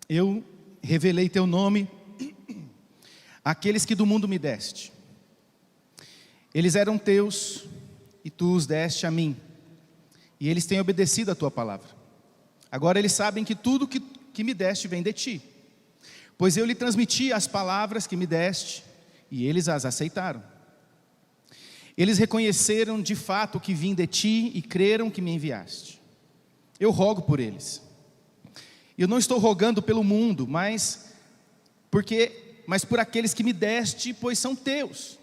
Eu revelei teu nome àqueles que do mundo me deste. Eles eram teus e tu os deste a mim, e eles têm obedecido a tua palavra. Agora eles sabem que tudo que me deste vem de ti, pois eu lhe transmiti as palavras que me deste, e eles as aceitaram. Eles reconheceram de fato que vim de ti e creram que me enviaste. Eu rogo por eles. Eu não estou rogando pelo mundo, mas por aqueles que me deste, pois são teus.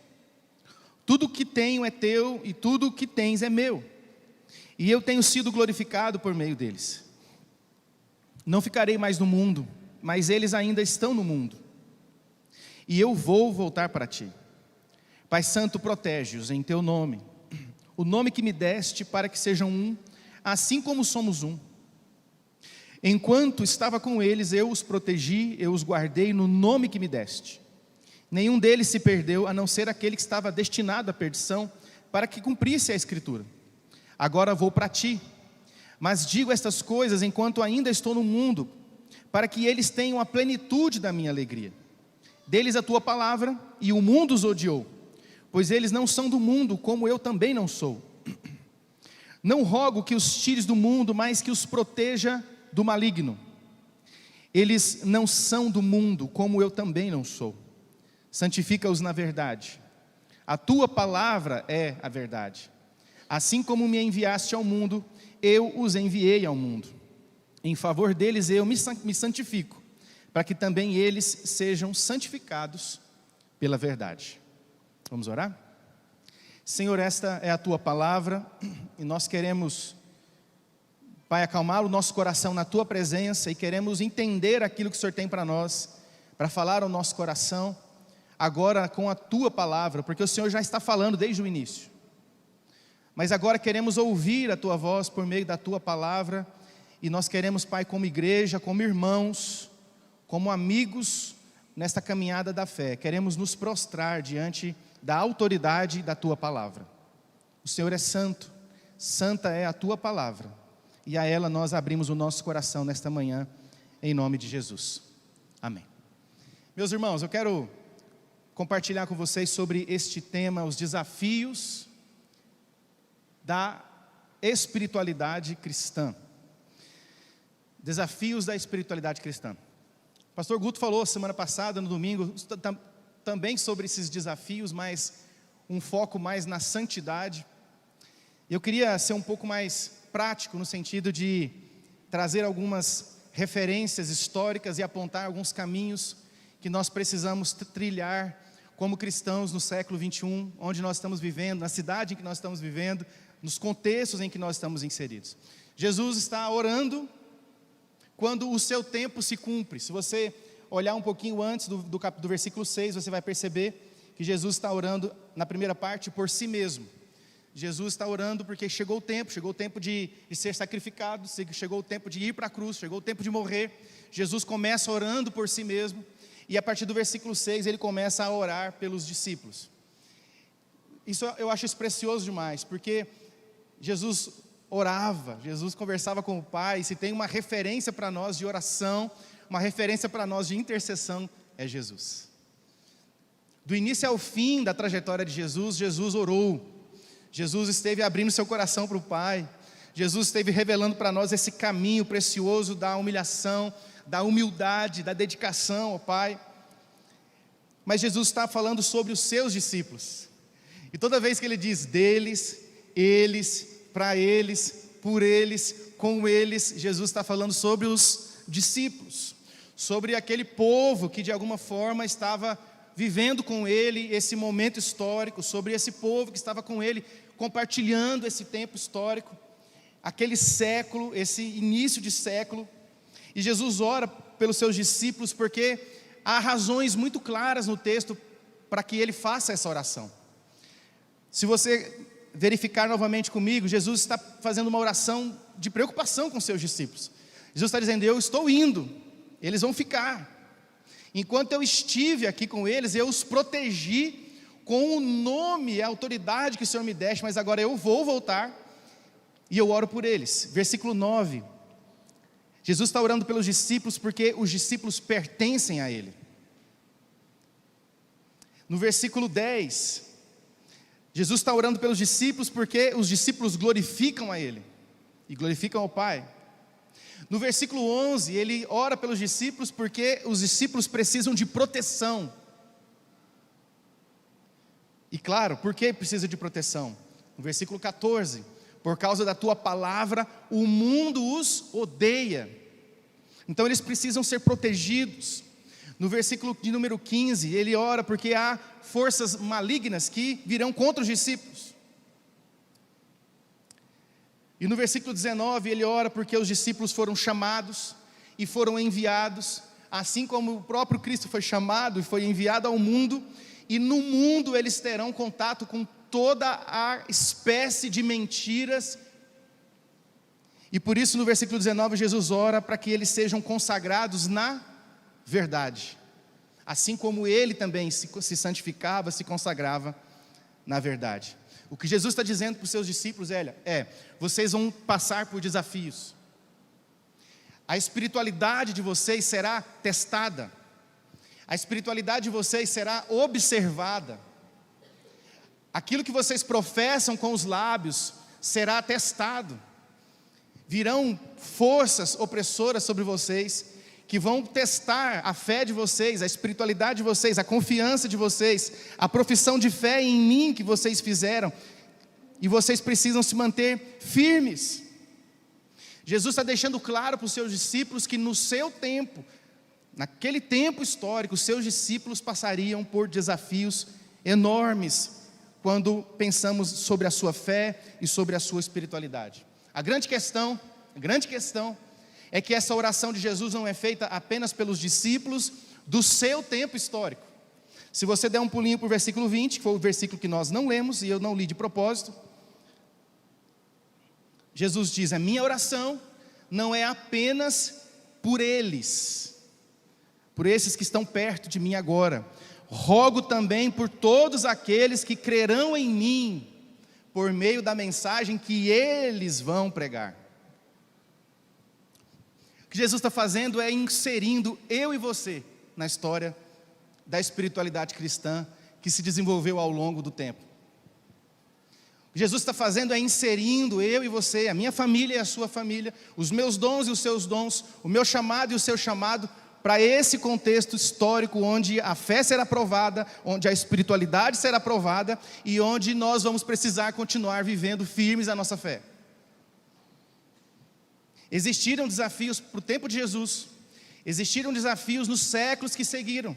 Tudo o que tenho é teu e tudo o que tens é meu. E eu tenho sido glorificado por meio deles. Não ficarei mais no mundo, mas eles ainda estão no mundo. E eu vou voltar para ti. Pai Santo, protege-os em teu nome, o nome que me deste, para que sejam um, assim como somos um. Enquanto estava com eles, eu os protegi, eu os guardei no nome que me deste. Nenhum deles se perdeu, a não ser aquele que estava destinado à perdição, para que cumprisse a Escritura. Agora vou para ti, mas digo estas coisas enquanto ainda estou no mundo, para que eles tenham a plenitude da minha alegria. Deles a tua palavra, e o mundo os odiou, pois eles não são do mundo, como eu também não sou. Não rogo que os tires do mundo, mas que os proteja do maligno. Eles não são do mundo, como eu também não sou. Santifica-os na verdade. A tua palavra é a verdade. Assim como me enviaste ao mundo, eu os enviei ao mundo. Em favor deles eu me santifico, para que também eles sejam santificados pela verdade. Vamos orar? Senhor, esta é a tua palavra, e nós queremos, Pai, acalmar o nosso coração na tua presença, e queremos entender aquilo que o Senhor tem para nós, para falar ao nosso coração, agora com a tua palavra, porque o Senhor já está falando desde o início. Mas agora queremos ouvir a tua voz por meio da tua palavra, e nós queremos, Pai, como igreja, como irmãos, como amigos nesta caminhada da fé, queremos nos prostrar diante da autoridade da tua palavra. O Senhor é santo, santa é a tua palavra, e a ela nós abrimos o nosso coração nesta manhã, em nome de Jesus. Amém. Meus irmãos, eu quero compartilhar com vocês sobre este tema, os desafios da espiritualidade cristã. Desafios da espiritualidade cristã. O pastor Guto falou semana passada, no domingo, também sobre esses desafios, mas um foco mais na santidade. Eu queria ser um pouco mais prático, no sentido de trazer algumas referências históricas e apontar alguns caminhos que nós precisamos trilhar como cristãos no século 21, onde nós estamos vivendo, na cidade em que nós estamos vivendo, nos contextos em que nós estamos inseridos. Jesus está orando quando o seu tempo se cumpre. Se você olhar um pouquinho antes do versículo 6, você vai perceber que Jesus está orando na primeira parte por si mesmo. Jesus está orando porque chegou o tempo de ser sacrificado, chegou o tempo de ir para a cruz, chegou o tempo de morrer. Jesus começa orando por si mesmo, e a partir do versículo 6 ele começa a orar pelos discípulos. Eu acho isso precioso demais, porque Jesus orava, Jesus conversava com o Pai. Se tem uma referência para nós de oração, uma referência para nós de intercessão, é Jesus. Do início ao fim da trajetória de Jesus, Jesus orou. Jesus esteve abrindo seu coração para o Pai. Jesus esteve revelando para nós esse caminho precioso da humilhação, da humildade, da dedicação ao Pai. Mas Jesus está falando sobre os seus discípulos. E toda vez que ele diz deles, eles, para eles, por eles, com eles, Jesus está falando sobre os discípulos, sobre aquele povo que de alguma forma estava vivendo com ele esse momento histórico, sobre esse povo que estava com ele, compartilhando esse tempo histórico, aquele século, esse início de século. E Jesus ora pelos seus discípulos, porque há razões muito claras no texto para que ele faça essa oração. Se você verificar novamente comigo, Jesus está fazendo uma oração de preocupação com seus discípulos. Jesus está dizendo: eu estou indo, eles vão ficar. Enquanto eu estive aqui com eles, eu os protegi com o nome e a autoridade que o Senhor me deste, mas agora eu vou voltar e eu oro por eles. Versículo 9, Jesus está orando pelos discípulos porque os discípulos pertencem a Ele. No versículo 10, Jesus está orando pelos discípulos porque os discípulos glorificam a Ele e glorificam ao Pai. No versículo 11, ele ora pelos discípulos porque os discípulos precisam de proteção. E claro, por que precisa de proteção? No versículo 14, por causa da tua palavra, o mundo os odeia. Então eles precisam ser protegidos. No versículo de número 15, ele ora porque há forças malignas que virão contra os discípulos. E no versículo 19, ele ora porque os discípulos foram chamados e foram enviados, assim como o próprio Cristo foi chamado e foi enviado ao mundo, e no mundo eles terão contato com toda a espécie de mentiras. E por isso no versículo 19 Jesus ora para que eles sejam consagrados na verdade, assim como ele também se santificava, se consagrava na verdade. O que Jesus está dizendo para os seus discípulos vocês vão passar por desafios, a espiritualidade de vocês será testada, a espiritualidade de vocês será observada, aquilo que vocês professam com os lábios será testado, virão forças opressoras sobre vocês, que vão testar a fé de vocês, a espiritualidade de vocês, a confiança de vocês, a profissão de fé em mim que vocês fizeram, e vocês precisam se manter firmes. Jesus está deixando claro para os seus discípulos que no seu tempo, naquele tempo histórico, os seus discípulos passariam por desafios enormes, quando pensamos sobre a sua fé e sobre a sua espiritualidade. A grande questão é que essa oração de Jesus não é feita apenas pelos discípulos do seu tempo histórico. Se você der um pulinho para o versículo 20, que foi o versículo que nós não lemos, e eu não li de propósito, Jesus diz: a minha oração não é apenas por eles, por esses que estão perto de mim agora, rogo também por todos aqueles que crerão em mim, por meio da mensagem que eles vão pregar. O que Jesus está fazendo é inserindo eu e você na história da espiritualidade cristã que se desenvolveu ao longo do tempo. O que Jesus está fazendo é inserindo eu e você, a minha família e a sua família, os meus dons e os seus dons, o meu chamado e o seu chamado, para esse contexto histórico onde a fé será provada, onde a espiritualidade será provada e onde nós vamos precisar continuar vivendo firmes a nossa fé. Existiram desafios para o tempo de Jesus, existiram desafios nos séculos que seguiram,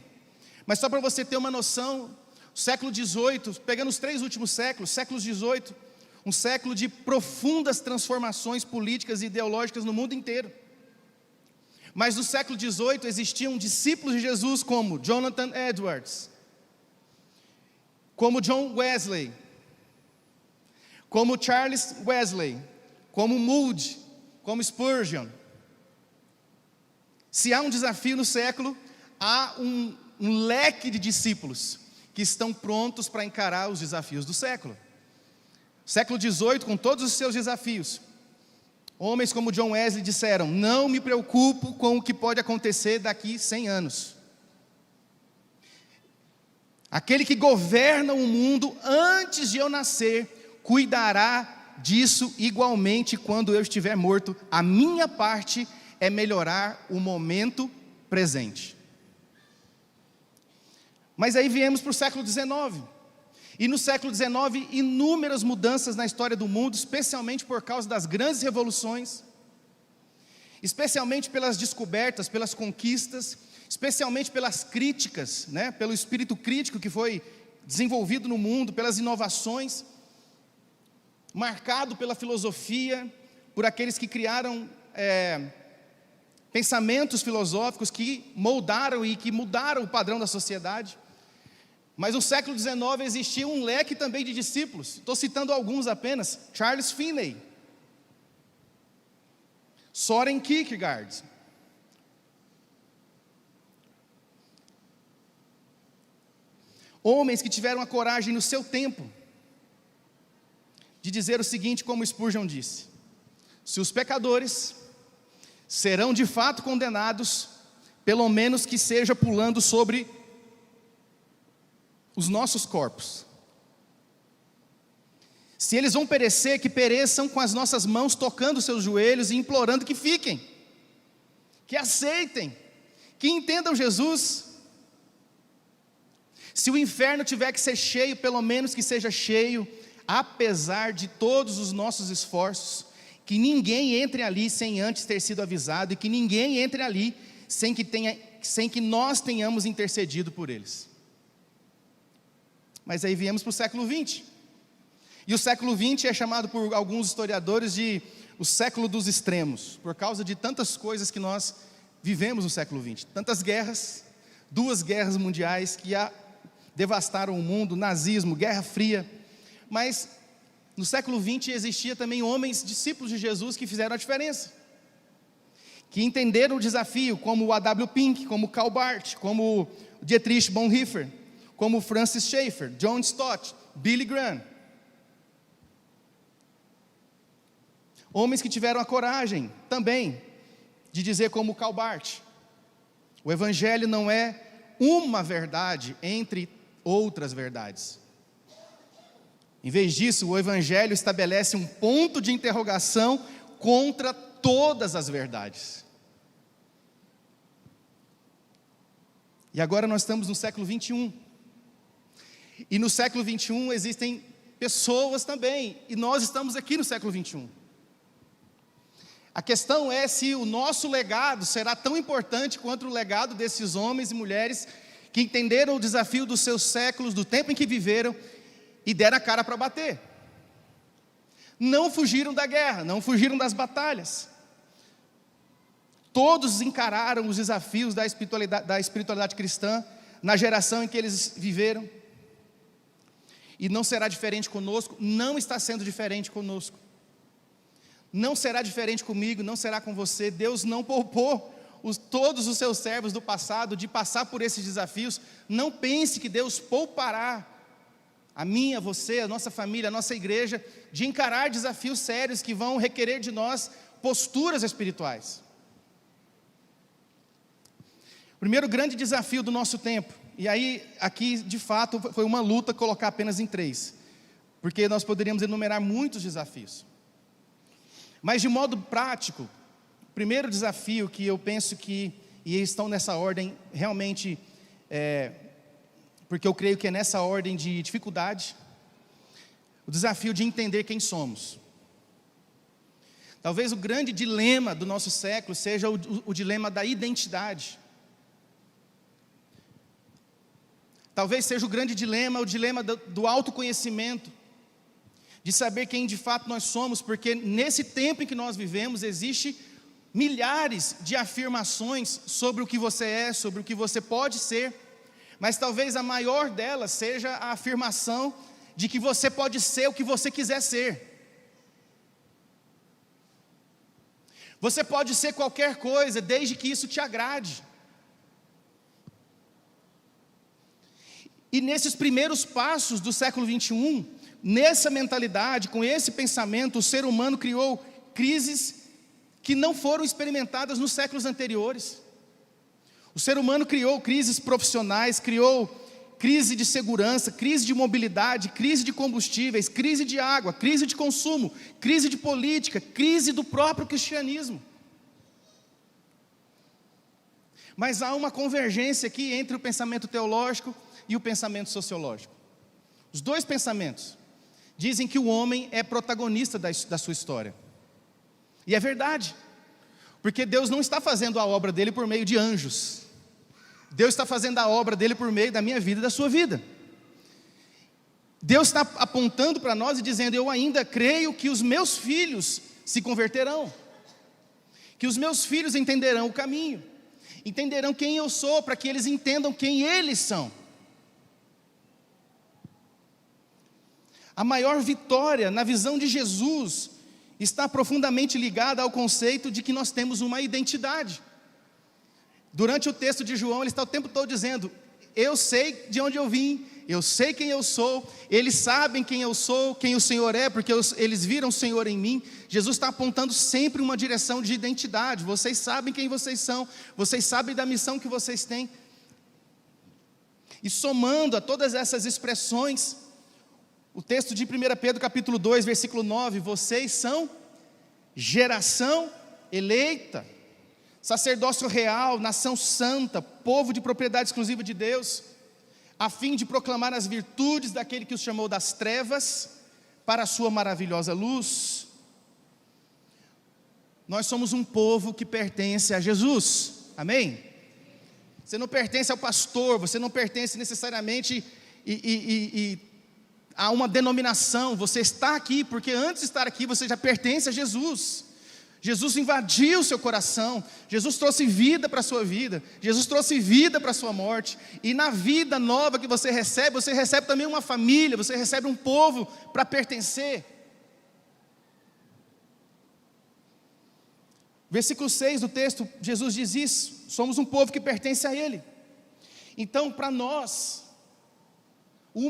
mas só para você ter uma noção, o século XVIII, pegando os 3 últimos séculos, século XVIII, um século de profundas transformações políticas e ideológicas no mundo inteiro. Mas no século XVIII existiam discípulos de Jesus como Jonathan Edwards, como John Wesley, como Charles Wesley, como Moody, como Spurgeon. Se há um desafio no século, há um leque de discípulos que estão prontos para encarar os desafios do século. Século XVIII, com todos os seus desafios, homens como John Wesley disseram: não me preocupo com o que pode acontecer daqui 100 anos. Aquele que governa o mundo antes de eu nascer, cuidará disso igualmente quando eu estiver morto. A minha parte é melhorar o momento presente. Mas aí viemos para o século XIX. E no século XIX, inúmeras mudanças na história do mundo, especialmente por causa das grandes revoluções, especialmente pelas descobertas, pelas conquistas, especialmente pelas críticas, pelo espírito crítico que foi desenvolvido no mundo, pelas inovações, marcado pela filosofia, por aqueles que criaram pensamentos filosóficos que moldaram e que mudaram o padrão da sociedade. Mas no século XIX existia um leque também de discípulos. Estou citando alguns apenas. Charles Finney, Soren Kierkegaard, homens que tiveram a coragem no seu tempo de dizer o seguinte, como Spurgeon disse: se os pecadores, serão de fato condenados, pelo menos que seja pulando sobre os nossos corpos. Se eles vão perecer, que pereçam com as nossas mãos tocando seus joelhos e implorando que fiquem, que aceitem, que entendam Jesus. Se o inferno tiver que ser cheio, pelo menos que seja cheio, apesar de todos os nossos esforços, que ninguém entre ali sem antes ter sido avisado, e que ninguém entre ali sem que nós tenhamos intercedido por eles. Mas aí viemos para o século 20, e o século 20 é chamado por alguns historiadores de o século dos extremos, por causa de tantas coisas que nós vivemos no século 20, tantas guerras, 2 guerras mundiais que devastaram o mundo, nazismo, Guerra Fria. Mas no século 20 existia também homens, discípulos de Jesus, que fizeram a diferença, que entenderam o desafio, como o A.W. Pink, como Karl Barth, como Dietrich Bonhoeffer, como Francis Schaeffer, John Stott, Billy Graham. Homens que tiveram a coragem também de dizer, como Karl Barth, o Evangelho não é uma verdade entre outras verdades. Em vez disso, o Evangelho estabelece um ponto de interrogação contra todas as verdades. E agora nós estamos no século 21. E no século 21 existem pessoas também, e nós estamos aqui no século 21. A questão é se o nosso legado será tão importante quanto o legado desses homens e mulheres que entenderam o desafio dos seus séculos, do tempo em que viveram, e deram a cara para bater. Não fugiram da guerra, não fugiram das batalhas. Todos encararam os desafios da espiritualidade cristã na geração em que eles viveram. E não será diferente conosco, não está sendo diferente conosco. Não será diferente comigo, não será com você. Deus não poupou todos os seus servos do passado de passar por esses desafios. Não pense que Deus poupará a mim, a você, a nossa família, a nossa igreja, de encarar desafios sérios que vão requerer de nós posturas espirituais. O primeiro grande desafio do nosso tempo, e aí aqui de fato foi uma luta colocar apenas em 3, porque nós poderíamos enumerar muitos desafios. Mas de modo prático, o primeiro desafio que eu penso que, e estão nessa ordem realmente, porque eu creio que é nessa ordem de dificuldade, o desafio de entender quem somos. Talvez o grande dilema do nosso século seja o dilema da identidade. Talvez seja o grande dilema, o dilema do autoconhecimento, de saber quem de fato nós somos, porque nesse tempo em que nós vivemos, existe milhares de afirmações sobre o que você é, sobre o que você pode ser, mas talvez a maior delas seja a afirmação de que você pode ser o que você quiser ser. Você pode ser qualquer coisa, desde que isso te agrade. E nesses primeiros passos do século 21, nessa mentalidade, com esse pensamento, o ser humano criou crises que não foram experimentadas nos séculos anteriores. O ser humano criou crises profissionais, criou crise de segurança, crise de mobilidade, crise de combustíveis, crise de água, crise de consumo, crise de política, crise do próprio cristianismo. Mas há uma convergência aqui entre o pensamento teológico e o pensamento sociológico. Os dois pensamentos dizem que o homem é protagonista da sua história. E é verdade, porque Deus não está fazendo a obra dele por meio de anjos. Deus está fazendo a obra dele por meio da minha vida e da sua vida. Deus está apontando para nós e dizendo: eu ainda creio que os meus filhos se converterão, que os meus filhos entenderão o caminho, entenderão quem eu sou, para que eles entendam quem eles são. A maior vitória na visão de Jesus está profundamente ligada ao conceito de que nós temos uma identidade. Durante o texto de João, ele está o tempo todo dizendo: eu sei de onde eu vim, eu sei quem eu sou, eles sabem quem eu sou, quem o Senhor é, porque eles viram o Senhor em mim. Jesus está apontando sempre uma direção de identidade. Vocês sabem quem vocês são, vocês sabem da missão que vocês têm. E somando a todas essas expressões, o texto de 1 Pedro capítulo 2, versículo 9, vocês são geração eleita, sacerdócio real, nação santa, povo de propriedade exclusiva de Deus, a fim de proclamar as virtudes daquele que os chamou das trevas para a sua maravilhosa luz. Nós somos um povo que pertence a Jesus, amém? Você não pertence ao pastor, você não pertence necessariamente a uma denominação, você está aqui, porque antes de estar aqui você já pertence a Jesus. Jesus invadiu o seu coração, Jesus trouxe vida para a sua vida, Jesus trouxe vida para a sua morte, e na vida nova que você recebe também uma família, você recebe um povo para pertencer. Versículo 6 do texto, Jesus diz isso, somos um povo que pertence a Ele. Então para nós, o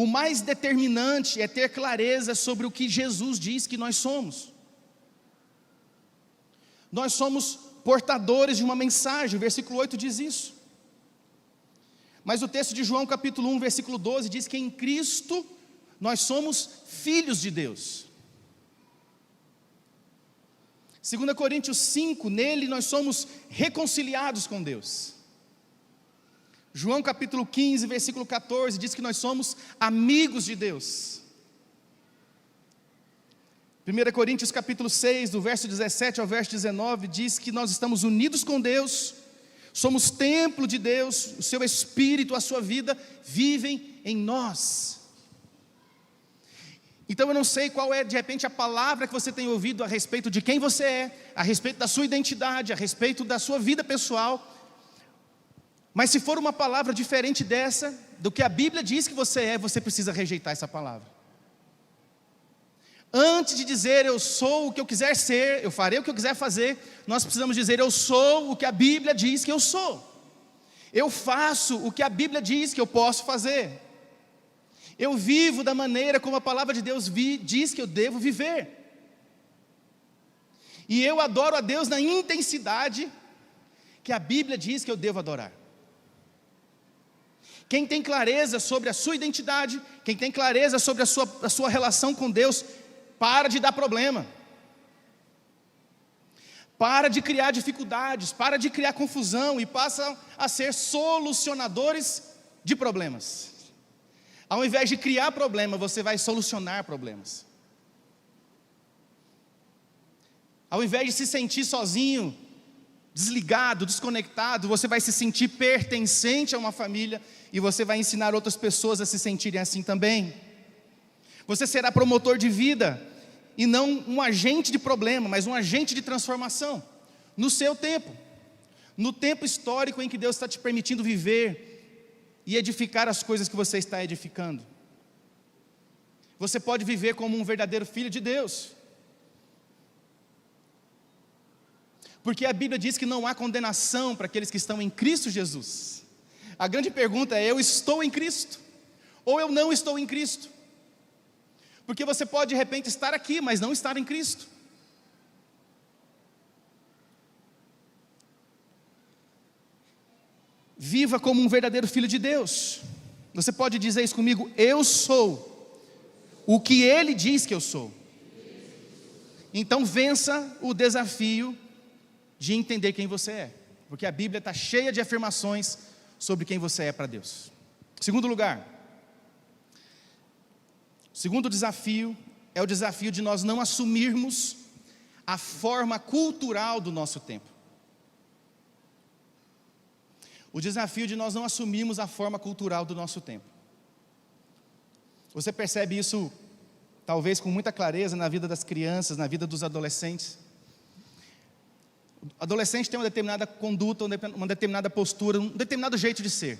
mais determinante é ter clareza sobre o que Jesus diz que nós somos. Nós somos portadores de uma mensagem, o versículo 8 diz isso. Mas o texto de João capítulo 1, versículo 12 diz que em Cristo nós somos filhos de Deus. 2 Coríntios 5, nele nós somos reconciliados com Deus. João capítulo 15, versículo 14, diz que nós somos amigos de Deus. 1 Coríntios capítulo 6, do verso 17 ao verso 19, diz que nós estamos unidos com Deus, somos templo de Deus, o seu Espírito, a sua vida, vivem em nós. Então eu não sei qual é de repente a palavra que você tem ouvido a respeito de quem você é, a respeito da sua identidade, a respeito da sua vida pessoal, mas se for uma palavra diferente dessa, do que a Bíblia diz que você é, você precisa rejeitar essa palavra. Antes de dizer eu sou o que eu quiser ser, eu farei o que eu quiser fazer, nós precisamos dizer eu sou o que a Bíblia diz que eu sou. Eu faço o que a Bíblia diz que eu posso fazer. Eu vivo da maneira como a palavra de Deus diz que eu devo viver. E eu adoro a Deus na intensidade que a Bíblia diz que eu devo adorar. Quem tem clareza sobre a sua identidade, quem tem clareza sobre a sua relação com Deus, para de dar problema. Para de criar dificuldades, para de criar confusão e passa a ser solucionadores de problemas. Ao invés de criar problema, você vai solucionar problemas. Ao invés de se sentir sozinho, desligado, desconectado, você vai se sentir pertencente a uma família e você vai ensinar outras pessoas a se sentirem assim também. Você será promotor de vida e não um agente de problema, mas um agente de transformação no seu tempo, no tempo histórico em que Deus está te permitindo viver e edificar as coisas que você está edificando. Você pode viver como um verdadeiro filho de Deus, porque a Bíblia diz que não há condenação para aqueles que estão em Cristo Jesus. A grande pergunta é: eu estou em Cristo? Ou eu não estou em Cristo? Porque você pode de repente estar aqui, mas não estar em Cristo. Viva como um verdadeiro filho de Deus. Você pode dizer isso comigo: eu sou o que Ele diz que eu sou. Então vença o desafio de entender quem você é, porque a Bíblia está cheia de afirmações sobre quem você é para Deus. Segundo lugar, o segundo desafio é o desafio de nós não assumirmos a forma cultural do nosso tempo. O desafio de nós não assumirmos a forma cultural do nosso tempo. Você percebe isso, talvez com muita clareza, na vida das crianças, na vida dos adolescentes. O adolescente tem uma determinada conduta, uma determinada postura, um determinado jeito de ser.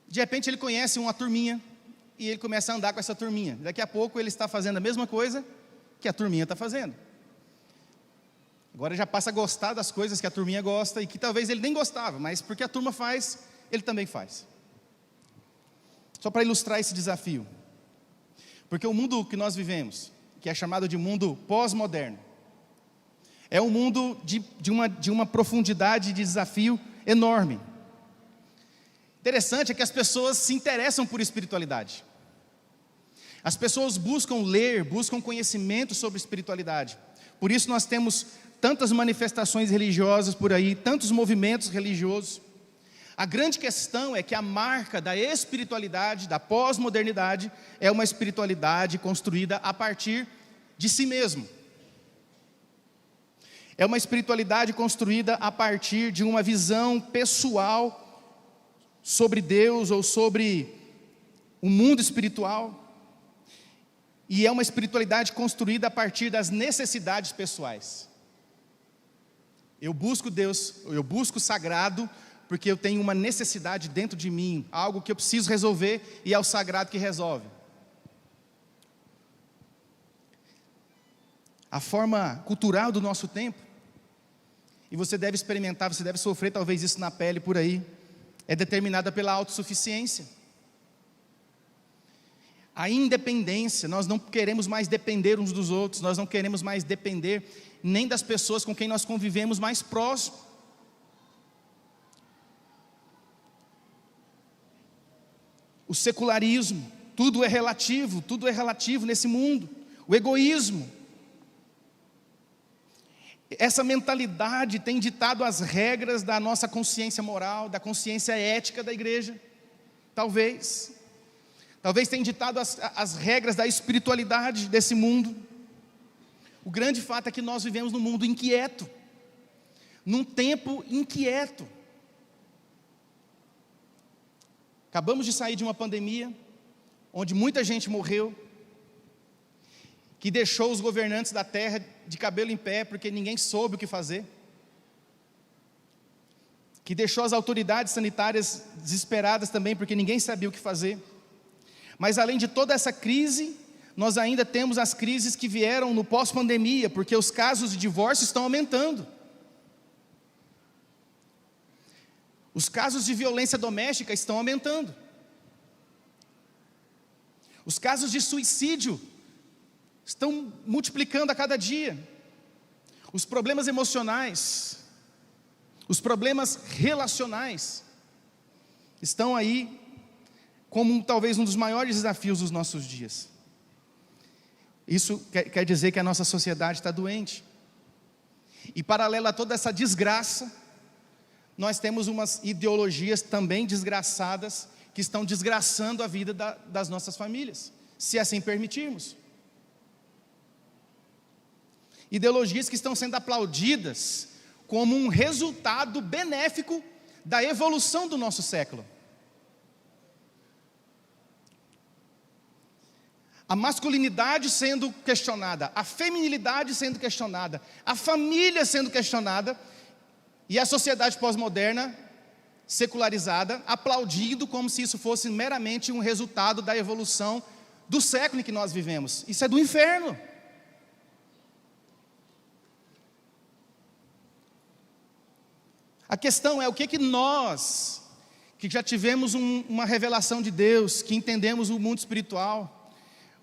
De repente ele conhece uma turminha, e ele começa a andar com essa turminha. Daqui a pouco ele está fazendo a mesma coisa que a turminha está fazendo. Agora já passa a gostar das coisas que a turminha gosta, e que talvez ele nem gostava, mas porque a turma faz, Ele também faz. Só para ilustrar esse desafio. Porque o mundo que nós vivemos, que é chamado de mundo pós-moderno, é um mundo de uma profundidade de desafio enorme. Interessante é que as pessoas se interessam por espiritualidade. As pessoas buscam ler, buscam conhecimento sobre espiritualidade. Por isso nós temos tantas manifestações religiosas por aí, tantos movimentos religiosos. A grande questão é que a marca da espiritualidade, da pós-modernidade, é uma espiritualidade construída a partir de si mesmo. É uma espiritualidade construída a partir de uma visão pessoal sobre Deus ou sobre o mundo espiritual. E é uma espiritualidade construída a partir das necessidades pessoais. Eu busco Deus, eu busco o sagrado, porque eu tenho uma necessidade dentro de mim, algo que eu preciso resolver, e é o sagrado que resolve. A forma cultural do nosso tempo, e você deve experimentar, você deve sofrer talvez isso na pele por aí, é determinada pela autossuficiência. A independência, nós não queremos mais depender uns dos outros, nós não queremos mais depender nem das pessoas com quem nós convivemos mais próximo. O secularismo, tudo é relativo nesse mundo. O egoísmo. Essa mentalidade tem ditado as regras da nossa consciência moral, da consciência ética da igreja. Talvez tenha ditado as regras da espiritualidade desse mundo. O grande fato é que nós vivemos num mundo inquieto, num tempo inquieto. Acabamos de sair de uma pandemia, onde muita gente morreu, que deixou os governantes da terra de cabelo em pé, porque ninguém soube o que fazer, que deixou as autoridades sanitárias desesperadas também, porque ninguém sabia o que fazer. Mas além de toda essa crise, nós ainda temos as crises que vieram no pós-pandemia, porque os casos de divórcio estão aumentando. Os casos de violência doméstica estão aumentando. Os casos de suicídio estão multiplicando a cada dia. Os problemas emocionais, os problemas relacionais, estão aí como talvez um dos maiores desafios dos nossos dias. Isso quer dizer que a nossa sociedade está doente. E paralelo a toda essa desgraça, nós temos umas ideologias também desgraçadas, que estão desgraçando a vida das nossas famílias, se assim permitirmos. Ideologias que estão sendo aplaudidas como um resultado benéfico da evolução do nosso século. A masculinidade sendo questionada, a feminilidade sendo questionada, a família sendo questionada, e a sociedade pós-moderna, secularizada, aplaudindo como se isso fosse meramente um resultado da evolução do século em que nós vivemos. Isso é do inferno. A questão é o que nós, que já tivemos uma revelação de Deus, que entendemos o mundo espiritual,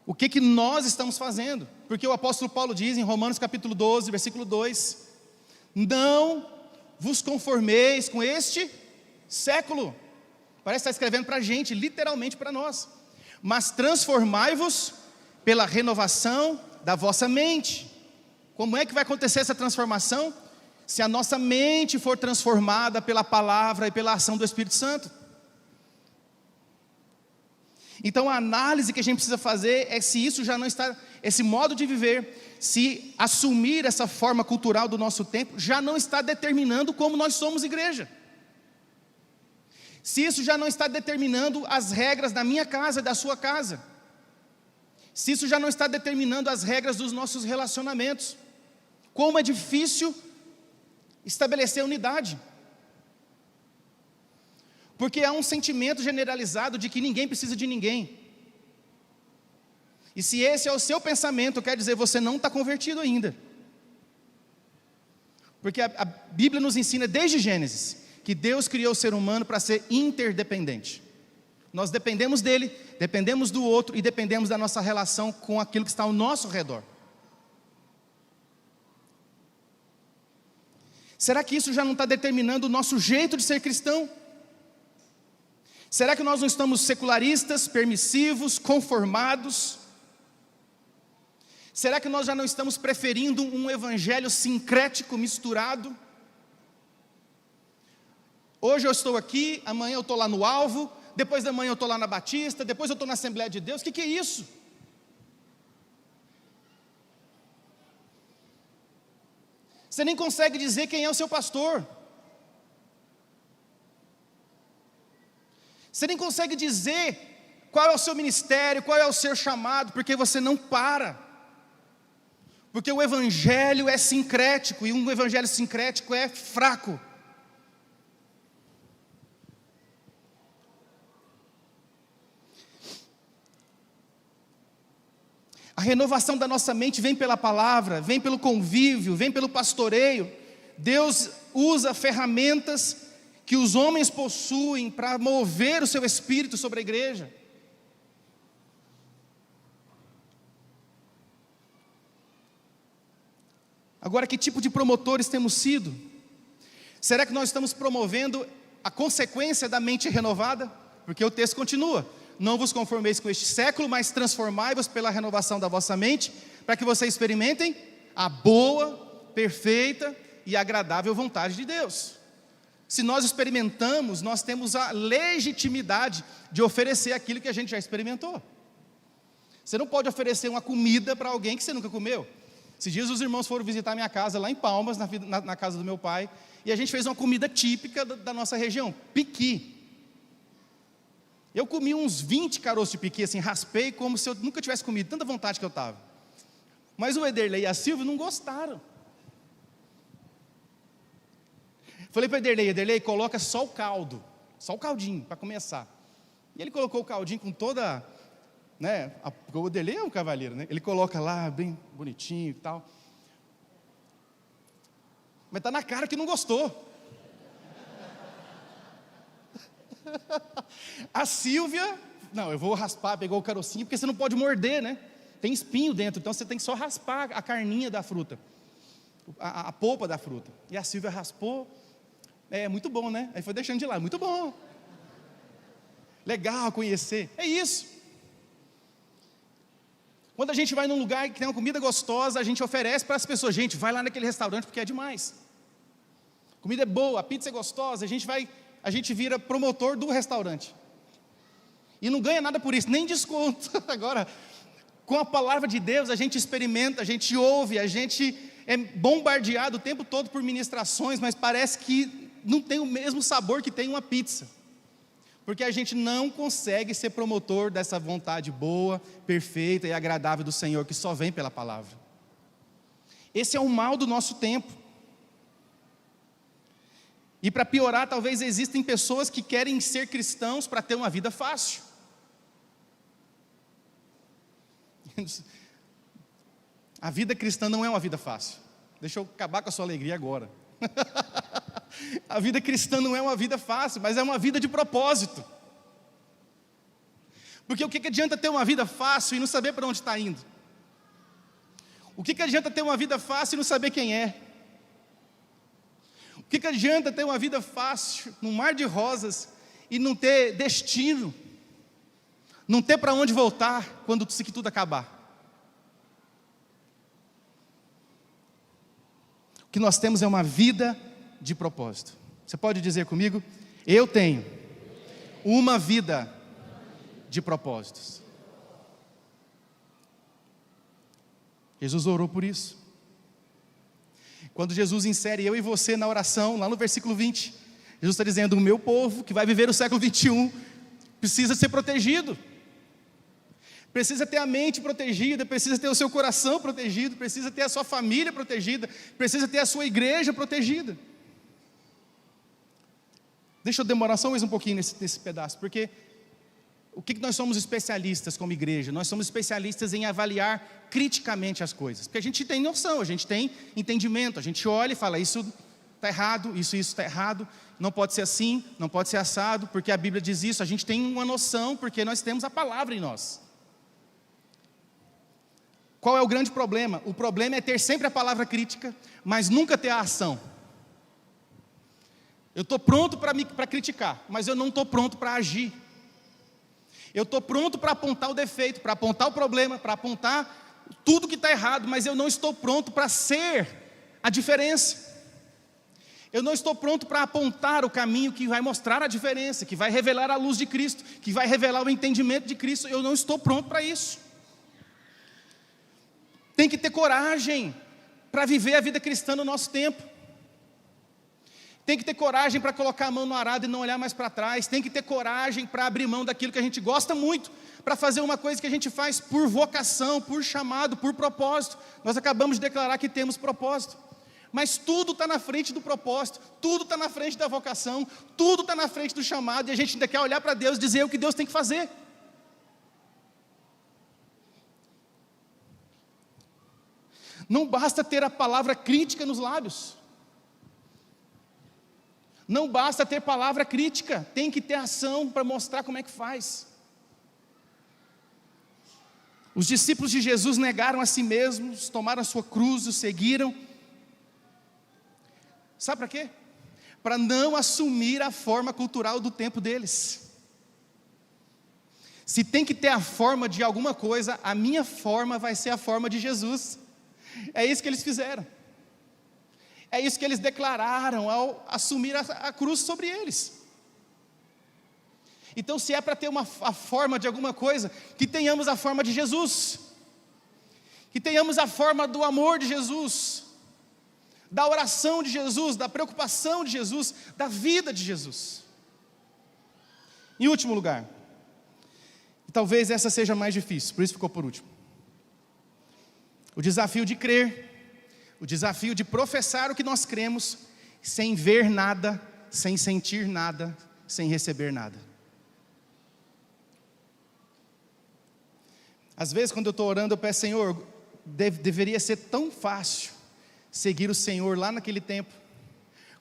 o que nós estamos fazendo? Porque o apóstolo Paulo diz em Romanos capítulo 12, versículo 2, não vos conformeis com este século. Parece estar escrevendo para a gente, literalmente para nós. Mas transformai-vos pela renovação da vossa mente. Como é que vai acontecer essa transformação? Se a nossa mente for transformada pela palavra e pela ação do Espírito Santo. Então a análise que a gente precisa fazer é se isso já não está, esse modo de viver, se assumir essa forma cultural do nosso tempo, já não está determinando como nós somos igreja. Se isso já não está determinando as regras da minha casa, da sua casa. Se isso já não está determinando as regras dos nossos relacionamentos. Como é difícil estabelecer unidade. Porque há um sentimento generalizado de que ninguém precisa de ninguém. E se esse é o seu pensamento, quer dizer, você não está convertido ainda. Porque a Bíblia nos ensina desde Gênesis, que Deus criou o ser humano para ser interdependente. Nós dependemos dele, dependemos do outro e dependemos da nossa relação com aquilo que está ao nosso redor. Será que isso já não está determinando o nosso jeito de ser cristão? Será que nós não estamos secularistas, permissivos, conformados? Será que nós já não estamos preferindo um evangelho sincrético, misturado? Hoje eu estou aqui, amanhã eu estou lá no Alvo, depois da manhã eu estou lá na Batista, depois eu estou na Assembleia de Deus. O que é isso? Você nem consegue dizer quem é o seu pastor. Você nem consegue dizer qual é o seu ministério, qual é o seu chamado, porque você não para. Porque o evangelho é sincrético, e um evangelho sincrético é fraco. A renovação da nossa mente vem pela palavra, vem pelo convívio, vem pelo pastoreio. Deus usa ferramentas que os homens possuem para mover o seu espírito sobre a igreja. Agora, que tipo de promotores temos sido? Será que nós estamos promovendo a consequência da mente renovada? Porque o texto continua: não vos conformeis com este século, mas transformai-vos pela renovação da vossa mente, para que vocês experimentem a boa, perfeita e agradável vontade de Deus. Se nós experimentamos, nós temos a legitimidade de oferecer aquilo que a gente já experimentou. Você não pode oferecer uma comida para alguém que você nunca comeu. Esses dias os irmãos foram visitar minha casa lá em Palmas, na casa do meu pai, e a gente fez uma comida típica da nossa região, piqui. Eu comi uns 20 caroços de piqui, assim, raspei como se eu nunca tivesse comido, tanta vontade que eu estava. Mas o Ederlei e a Silvia não gostaram. Falei para o Ederlei, coloca só o caldo, só o caldinho, para começar. E ele colocou o caldinho com toda, né, o Ederlei é um cavaleiro, né? Ele coloca lá, bem bonitinho e tal. Mas está na cara que não gostou. A Silvia, não, eu vou raspar, pegou o carocinho, porque você não pode morder, né? Tem espinho dentro, então você tem que só raspar a carninha da fruta, a polpa da fruta. E a Silvia raspou, muito bom, né? Aí foi deixando de lado, muito bom. Legal conhecer, é isso. Quando a gente vai num lugar que tem uma comida gostosa, a gente oferece para as pessoas: gente, vai lá naquele restaurante porque é demais. A comida é boa, a pizza é gostosa, a gente vira promotor do restaurante. E não ganha nada por isso, nem desconto. Agora, com a palavra de Deus, a gente experimenta, a gente ouve, a gente é bombardeado o tempo todo por ministrações, mas parece que não tem o mesmo sabor que tem uma pizza. Porque a gente não consegue ser promotor dessa vontade boa, perfeita e agradável do Senhor, que só vem pela palavra. Esse é o mal do nosso tempo. E para piorar, talvez existem pessoas que querem ser cristãos para ter uma vida fácil. A vida cristã não é uma vida fácil. Deixa eu acabar com a sua alegria agora. A vida cristã não é uma vida fácil, mas é uma vida de propósito. Porque o que adianta ter uma vida fácil e não saber para onde está indo? O que adianta ter uma vida fácil e não saber quem é? O que adianta ter uma vida fácil, num mar de rosas, e não ter destino? Não ter para onde voltar quando isso aqui tudo acabar? O que nós temos é uma vida de propósito. Você pode dizer comigo? Eu tenho uma vida de propósitos. Jesus orou por isso. Quando Jesus insere eu e você na oração, lá no versículo 20, Jesus está dizendo: o meu povo, que vai viver o século 21, precisa ser protegido. Precisa ter a mente protegida, precisa ter o seu coração protegido, precisa ter a sua família protegida, precisa ter a sua igreja protegida. Deixa eu demorar só mais um pouquinho nesse pedaço, porque o que nós somos especialistas como igreja? Nós somos especialistas em avaliar criticamente as coisas, porque a gente tem noção, a gente tem entendimento, a gente olha e fala: isso está errado, isso está errado, não pode ser assim, não pode ser assado, porque a Bíblia diz isso, a gente tem uma noção, porque nós temos a palavra em nós. Qual é o grande problema? O problema é ter sempre a palavra crítica, mas nunca ter a ação. Eu estou pronto para criticar, mas eu não estou pronto para agir. Eu estou pronto para apontar o defeito, para apontar o problema, para apontar tudo que está errado, mas eu não estou pronto para ser a diferença. Eu não estou pronto para apontar o caminho que vai mostrar a diferença, que vai revelar a luz de Cristo, que vai revelar o entendimento de Cristo. Eu não estou pronto para isso. Tem que ter coragem para viver a vida cristã no nosso tempo. Tem que ter coragem para colocar a mão no arado e não olhar mais para trás. Tem que ter coragem para abrir mão daquilo que a gente gosta muito, para fazer uma coisa que a gente faz por vocação, por chamado, por propósito. Nós acabamos de declarar que temos propósito. Mas tudo está na frente do propósito, tudo está na frente da vocação, tudo está na frente do chamado, e a gente ainda quer olhar para Deus e dizer o que Deus tem que fazer. Não basta ter a palavra crítica nos lábios. Não basta ter palavra crítica, tem que ter ação para mostrar como é que faz. Os discípulos de Jesus negaram a si mesmos, tomaram a sua cruz, o seguiram. Sabe para quê? Para não assumir a forma cultural do tempo deles. Se tem que ter a forma de alguma coisa, a minha forma vai ser a forma de Jesus. É isso que eles fizeram. É isso que eles declararam ao assumir a cruz sobre eles. Então, se é para ter a forma de alguma coisa, que tenhamos a forma de Jesus. Que tenhamos a forma do amor de Jesus, da oração de Jesus, da preocupação de Jesus, da vida de Jesus. Em último lugar, e talvez essa seja mais difícil, por isso ficou por último. O desafio de crer, o desafio de professar o que nós cremos, sem ver nada, sem sentir nada, sem receber nada. Às vezes quando eu estou orando, eu peço, Senhor, deveria ser tão fácil seguir o Senhor lá naquele tempo,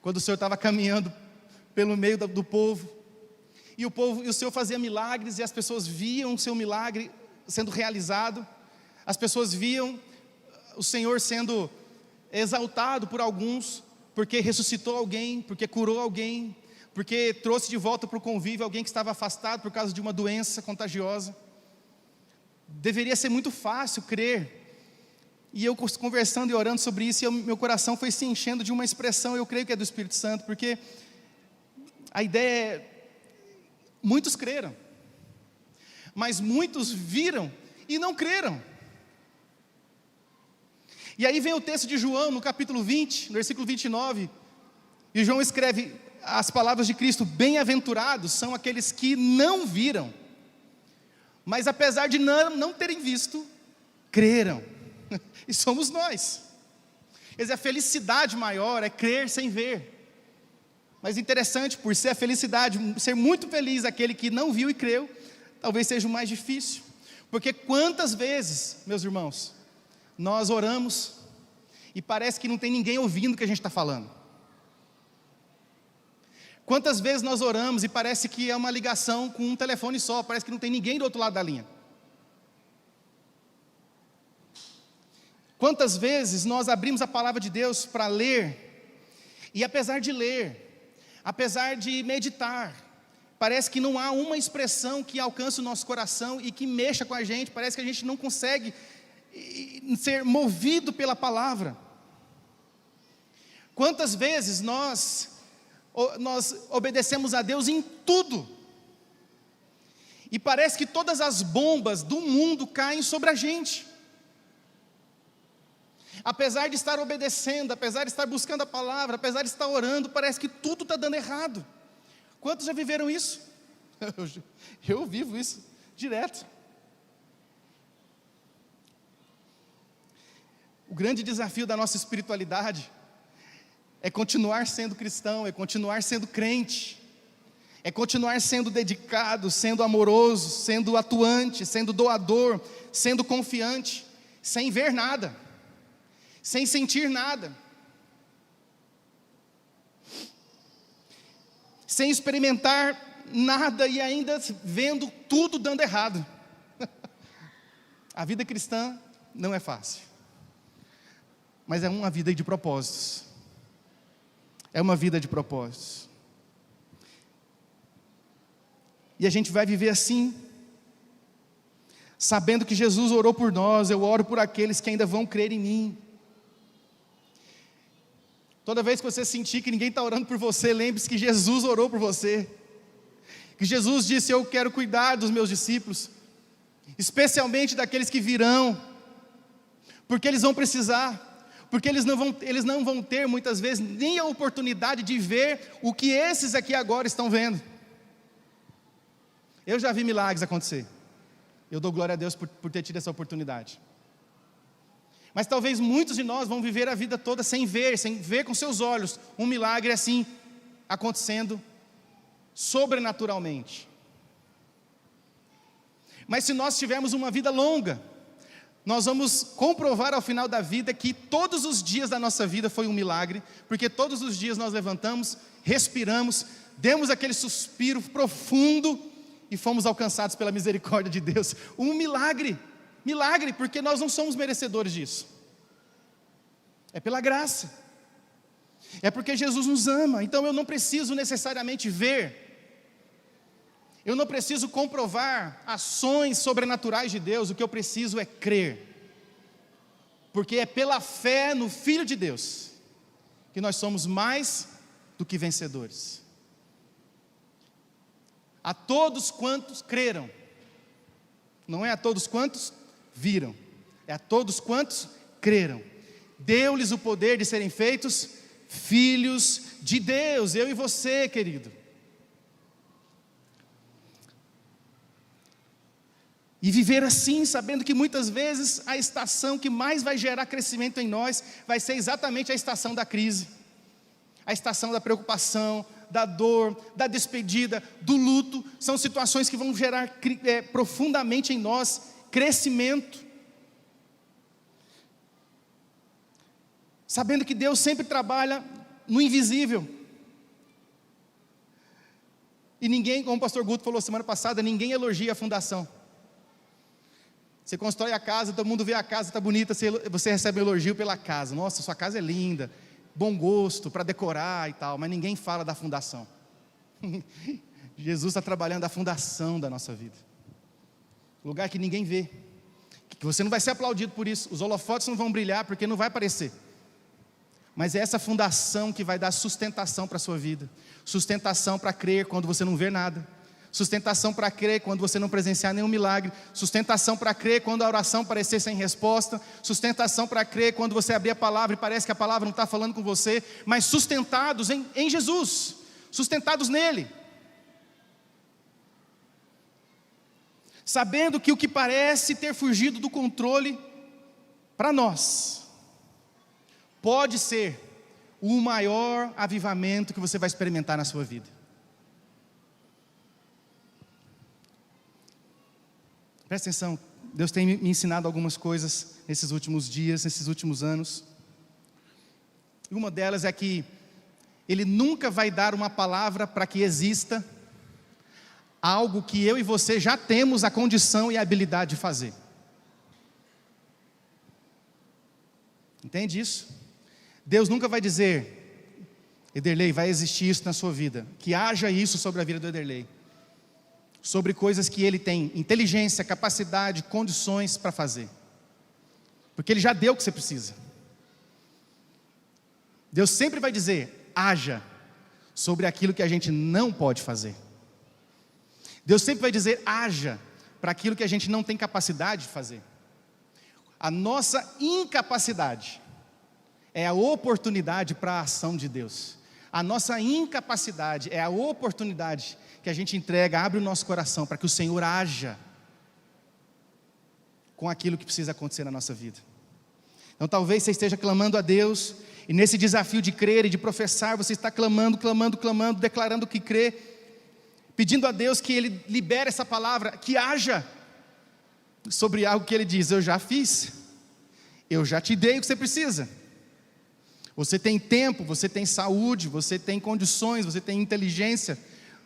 quando o Senhor estava caminhando pelo meio do povo, e o Senhor fazia milagres, e as pessoas viam o seu milagre sendo realizado, as pessoas viam o Senhor sendo exaltado por alguns, porque ressuscitou alguém, porque curou alguém, porque trouxe de volta para o convívio alguém que estava afastado por causa de uma doença contagiosa. Deveria ser muito fácil crer. E eu conversando e orando sobre isso, e meu coração foi se enchendo de uma expressão, eu creio que é do Espírito Santo, porque a ideia é, muitos creram, mas muitos viram e não creram. E aí vem o texto de João, no capítulo 20, no versículo 29, e João escreve as palavras de Cristo: bem-aventurados são aqueles que não viram, mas apesar de não terem visto, creram. E somos nós. Quer dizer, a felicidade maior é crer sem ver. Mas interessante, por ser a felicidade, ser muito feliz aquele que não viu e creu, talvez seja o mais difícil. Porque quantas vezes, meus irmãos, nós oramos e parece que não tem ninguém ouvindo o que a gente está falando. Quantas vezes nós oramos e parece que é uma ligação com um telefone só, parece que não tem ninguém do outro lado da linha. Quantas vezes nós abrimos a palavra de Deus para ler, e apesar de ler, apesar de meditar, parece que não há uma expressão que alcance o nosso coração e que mexa com a gente, parece que a gente não consegue ser movido pela palavra. Quantas vezes nós obedecemos a Deus em tudo, e parece que todas as bombas do mundo caem sobre a gente. Apesar de estar obedecendo, apesar de estar buscando a palavra, apesar de estar orando, parece que tudo está dando errado. Quantos já viveram isso? Eu vivo isso direto. O grande desafio da nossa espiritualidade é continuar sendo cristão, é continuar sendo crente, é continuar sendo dedicado, sendo amoroso, sendo atuante, sendo doador, sendo confiante, sem ver nada, sem sentir nada. sem experimentar nada e ainda vendo tudo dando errado. A vida cristã não é fácil, mas é uma vida de propósitos. É uma vida de propósitos. E a gente vai viver assim, sabendo que Jesus orou por nós. Eu oro por aqueles que ainda vão crer em mim. Toda vez que você sentir que ninguém está orando por você, lembre-se que Jesus orou por você. Que Jesus disse: eu quero cuidar dos meus discípulos, especialmente daqueles que virão, porque eles vão precisar, porque eles não vão ter muitas vezes nem a oportunidade de ver o que esses aqui agora estão vendo. Eu já vi milagres acontecer, eu dou glória a Deus por ter tido essa oportunidade. Mas talvez muitos de nós vão viver a vida toda sem ver com seus olhos um milagre assim acontecendo sobrenaturalmente. Mas se nós tivermos uma vida longa, nós vamos comprovar ao final da vida que todos os dias da nossa vida foi um milagre, porque todos os dias nós levantamos, respiramos, demos aquele suspiro profundo e fomos alcançados pela misericórdia de Deus. Um milagre, porque nós não somos merecedores disso. É pela graça. É porque Jesus nos ama. Então eu não preciso necessariamente ver, eu não preciso comprovar ações sobrenaturais de Deus. O que eu preciso é crer, porque é pela fé no Filho de Deus que nós somos mais do que vencedores. A todos quantos creram, não é a todos quantos viram, é a todos quantos creram, deu-lhes o poder de serem feitos filhos de Deus. Eu e você, querido. E viver assim, sabendo que muitas vezes a estação que mais vai gerar crescimento em nós vai ser exatamente a estação da crise, a estação da preocupação, da dor, da despedida, do luto. São situações que vão gerar profundamente em nós crescimento. Sabendo que Deus sempre trabalha no invisível. E ninguém, como o pastor Guto falou semana passada, ninguém elogia a fundação. Você constrói a casa, todo mundo vê a casa, está bonita, você recebe um elogio pela casa. Nossa, sua casa é linda, bom gosto para decorar e tal, mas ninguém fala da fundação. Jesus está trabalhando a fundação da nossa vida, lugar que ninguém vê, que você não vai ser aplaudido por isso, os holofotes não vão brilhar porque não vai aparecer, mas é essa fundação que vai dar sustentação para a sua vida, sustentação para crer quando você não vê nada, sustentação para crer quando você não presenciar nenhum milagre, sustentação para crer quando a oração parecer sem resposta, sustentação para crer quando você abrir a palavra e parece que a palavra não está falando com você, mas sustentados em Jesus, sustentados nele, sabendo que o que parece ter fugido do controle para nós, pode ser o maior avivamento que você vai experimentar na sua vida. Presta atenção, Deus tem me ensinado algumas coisas nesses últimos dias, nesses últimos anos. E uma delas é que Ele nunca vai dar uma palavra para que exista algo que eu e você já temos a condição e a habilidade de fazer. Entende isso? Deus nunca vai dizer: Ederlei, vai existir isso na sua vida, que haja isso sobre a vida do Ederlei, sobre coisas que Ele tem inteligência, capacidade, condições para fazer, porque Ele já deu o que você precisa. Deus sempre vai dizer: haja sobre aquilo que a gente não pode fazer. Deus sempre vai dizer: haja para aquilo que a gente não tem capacidade de fazer. A nossa incapacidade é a oportunidade para a ação de Deus. A nossa incapacidade é a oportunidade que a gente entrega, abre o nosso coração para que o Senhor haja com aquilo que precisa acontecer na nossa vida. Então talvez você esteja clamando a Deus, e nesse desafio de crer e de professar, você está clamando, declarando que crê, pedindo a Deus que Ele libere essa palavra, que haja sobre algo que Ele diz: eu já fiz, eu já te dei o que você precisa. Você tem tempo, você tem saúde, você tem condições, você tem inteligência,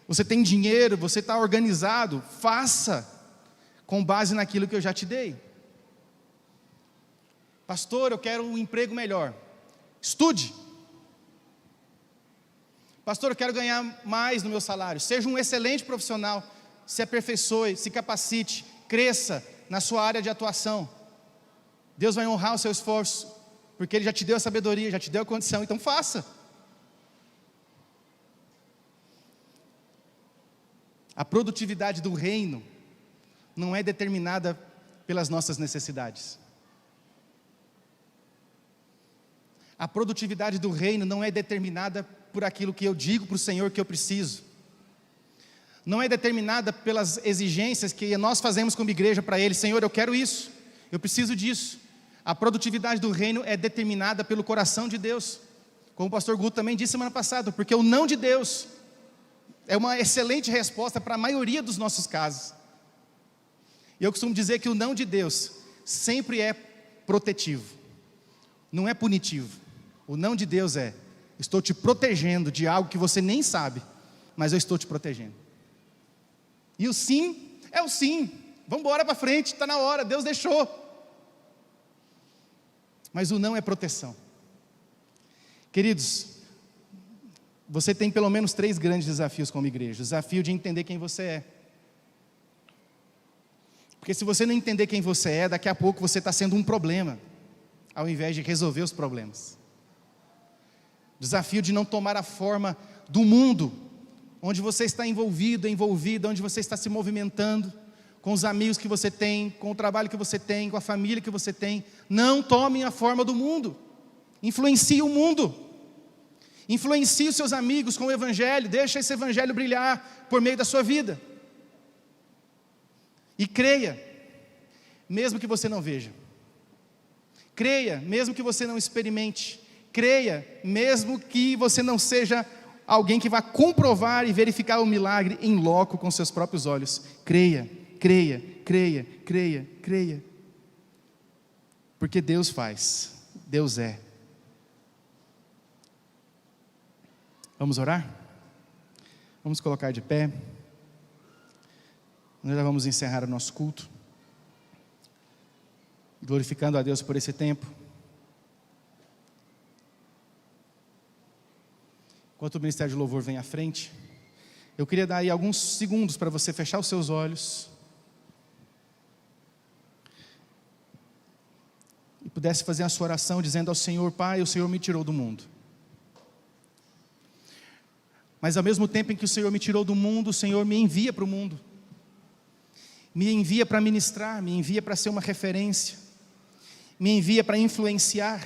você tem dinheiro, você está organizado. Faça com base naquilo que eu já te dei. Pastor, eu quero um emprego melhor. Estude. Pastor, eu quero ganhar mais no meu salário. Seja um excelente profissional. Se aperfeiçoe, se capacite, cresça na sua área de atuação. Deus vai honrar o seu esforço, porque Ele já te deu a sabedoria, já te deu a condição, então faça. A produtividade do reino não é determinada pelas nossas necessidades. A produtividade do reino não é determinada por aquilo que eu digo para o Senhor que eu preciso. Não é determinada pelas exigências que nós fazemos como igreja para Ele. Senhor, eu quero isso, eu preciso disso. A produtividade do reino é determinada pelo coração de Deus. Como o pastor Guto também disse semana passada, porque o não de Deus é uma excelente resposta para a maioria dos nossos casos. E eu costumo dizer que o não de Deus sempre é protetivo, não é punitivo. O não de Deus é: estou te protegendo de algo que você nem sabe, mas eu estou te protegendo. E o sim é o sim, vamos embora para frente, está na hora, Deus deixou. Mas o não é proteção. Queridos, você tem pelo menos 3 grandes desafios como igreja. O desafio de entender quem você é. Porque se você não entender quem você é, daqui a pouco você está sendo um problema, ao invés de resolver os problemas. Desafio de não tomar a forma do mundo, onde você está envolvido, envolvida, onde você está se movimentando, com os amigos que você tem, com o trabalho que você tem, com a família que você tem. Não tomem a forma do mundo. Influencie o mundo. Influencie os seus amigos com o Evangelho. Deixa esse Evangelho brilhar por meio da sua vida. E creia, mesmo que você não veja. Creia, mesmo que você não experimente. Creia, mesmo que você não seja alguém que vá comprovar e verificar o milagre em loco com seus próprios olhos. Creia, creia, creia, creia, creia. Porque Deus faz, Deus é. Vamos orar? Vamos colocar de pé. Nós já vamos encerrar o nosso culto, glorificando a Deus por esse tempo. Enquanto o Ministério de Louvor vem à frente, eu queria dar aí alguns segundos para você fechar os seus olhos e pudesse fazer a sua oração dizendo ao Senhor: Pai, o Senhor me tirou do mundo. Mas ao mesmo tempo em que o Senhor me tirou do mundo, o Senhor me envia para o mundo. Me envia para ministrar, me envia para ser uma referência, me envia para influenciar.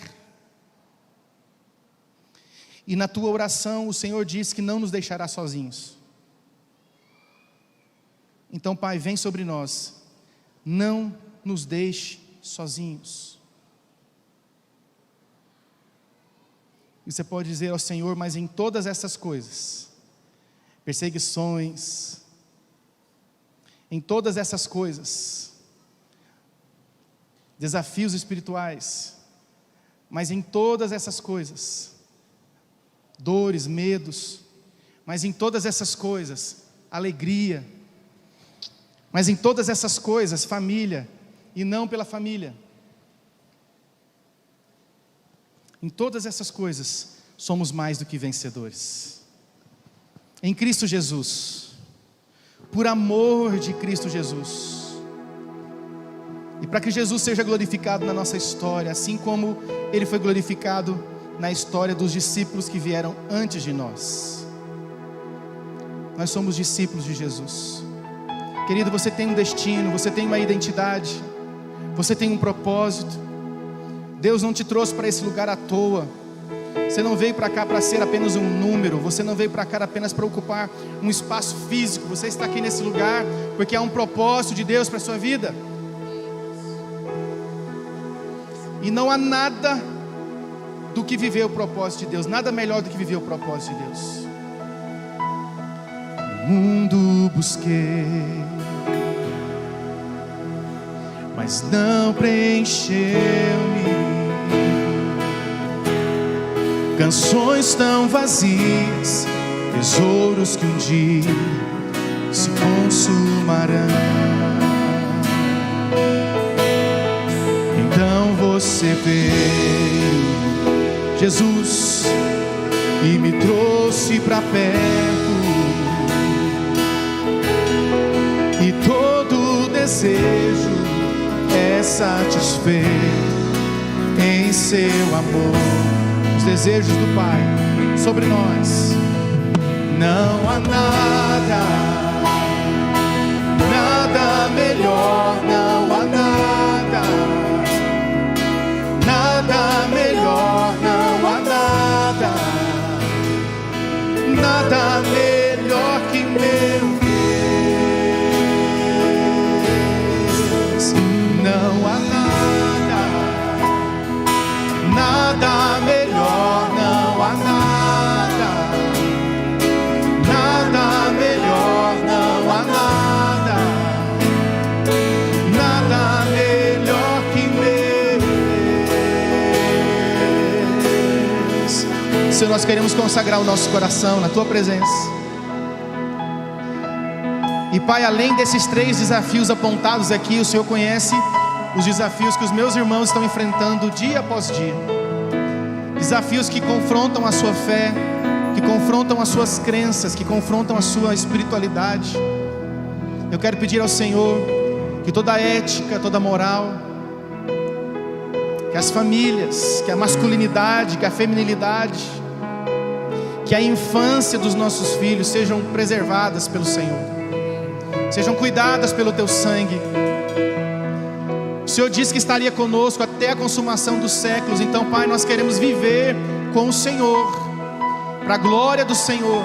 E na tua oração o Senhor diz que não nos deixará sozinhos. Então, Pai, vem sobre nós, não nos deixe sozinhos. E você pode dizer ao Senhor: mas em todas essas coisas, perseguições, em todas essas coisas, desafios espirituais, mas em todas essas coisas, dores, medos, mas em todas essas coisas, alegria, mas em todas essas coisas, família, e não pela família. Em todas essas coisas, somos mais do que vencedores. Em Cristo Jesus, por amor de Cristo Jesus, e para que Jesus seja glorificado na nossa história, assim como Ele foi glorificado na história dos discípulos que vieram antes de nós. Nós somos discípulos de Jesus. Querido, você tem um destino, você tem uma identidade, você tem um propósito. Deus não te trouxe para esse lugar à toa. Você não veio para cá para ser apenas um número, você não veio para cá apenas para ocupar um espaço físico. Você está aqui nesse lugar porque há um propósito de Deus para a sua vida. E não há nada do que viver o propósito de Deus, nada melhor do que viver o propósito de Deus. No mundo busquei, mas não preencheu-me. canções tão vazias, tesouros que um dia se consumarão. Então você veio, Jesus, e me trouxe pra perto, e todo desejo é satisfeito em seu amor. Os desejos do Pai sobre nós. Não há nada, nada melhor, não há nada, nada melhor, não há nada, nada melhor que meu Deus. Não há nada, nada melhor, não há nada, nada melhor, não há nada, nada melhor que meu Deus. Senhor, nós queremos consagrar o nosso coração na Tua presença. E Pai, além desses 3 desafios apontados aqui, o Senhor conhece os desafios que os meus irmãos estão enfrentando dia após dia. Desafios que confrontam a sua fé, que confrontam as suas crenças, que confrontam a sua espiritualidade. Eu quero pedir ao Senhor que toda a ética, toda a moral, que as famílias, que a masculinidade, que a feminilidade, que a infância dos nossos filhos sejam preservadas pelo Senhor, sejam cuidadas pelo Teu sangue. O Senhor disse que estaria conosco até a consumação dos séculos. Então, Pai, nós queremos viver com o Senhor, para a glória do Senhor,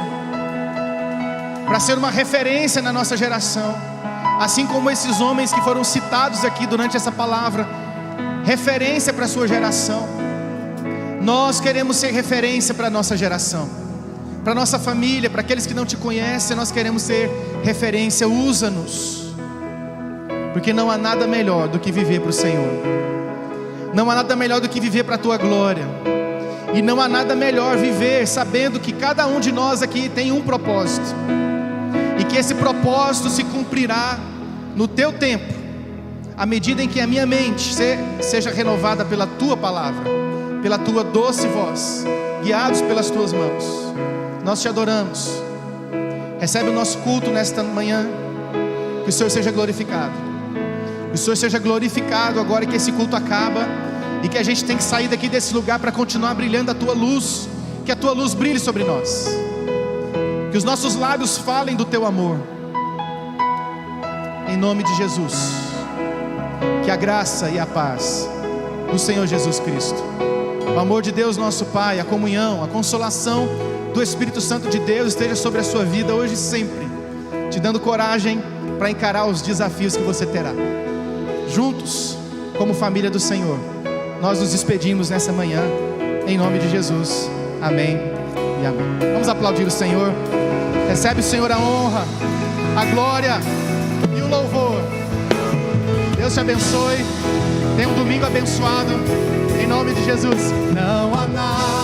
para ser uma referência na nossa geração, assim como esses homens que foram citados aqui durante essa palavra, referência para a sua geração. Nós queremos ser referência para a nossa geração, para a nossa família, para aqueles que não Te conhecem. Nós queremos ser referência. Usa-nos, porque não há nada melhor do que viver para o Senhor, não há nada melhor do que viver para a Tua glória, e não há nada melhor viver sabendo que cada um de nós aqui tem um propósito, e que esse propósito se cumprirá no Teu tempo, à medida em que a minha mente seja renovada pela Tua palavra, pela Tua doce voz, guiados pelas Tuas mãos. Nós Te adoramos. Recebe o nosso culto nesta manhã. Que o Senhor seja glorificado, que o Senhor seja glorificado agora que esse culto acaba, e que a gente tem que sair daqui desse lugar para continuar brilhando a Tua luz. Que a Tua luz brilhe sobre nós, que os nossos lábios falem do Teu amor, em nome de Jesus. Que a graça e a paz do Senhor Jesus Cristo, o amor de Deus nosso Pai, a comunhão, a consolação do Espírito Santo de Deus esteja sobre a sua vida hoje e sempre, te dando coragem para encarar os desafios que você terá. Juntos, como família do Senhor, nós nos despedimos nessa manhã, em nome de Jesus. Amém e amém. Vamos aplaudir o Senhor. Recebe o Senhor a honra, a glória e o louvor. Deus te abençoe. Tenha um domingo abençoado, em nome de Jesus. Não há nada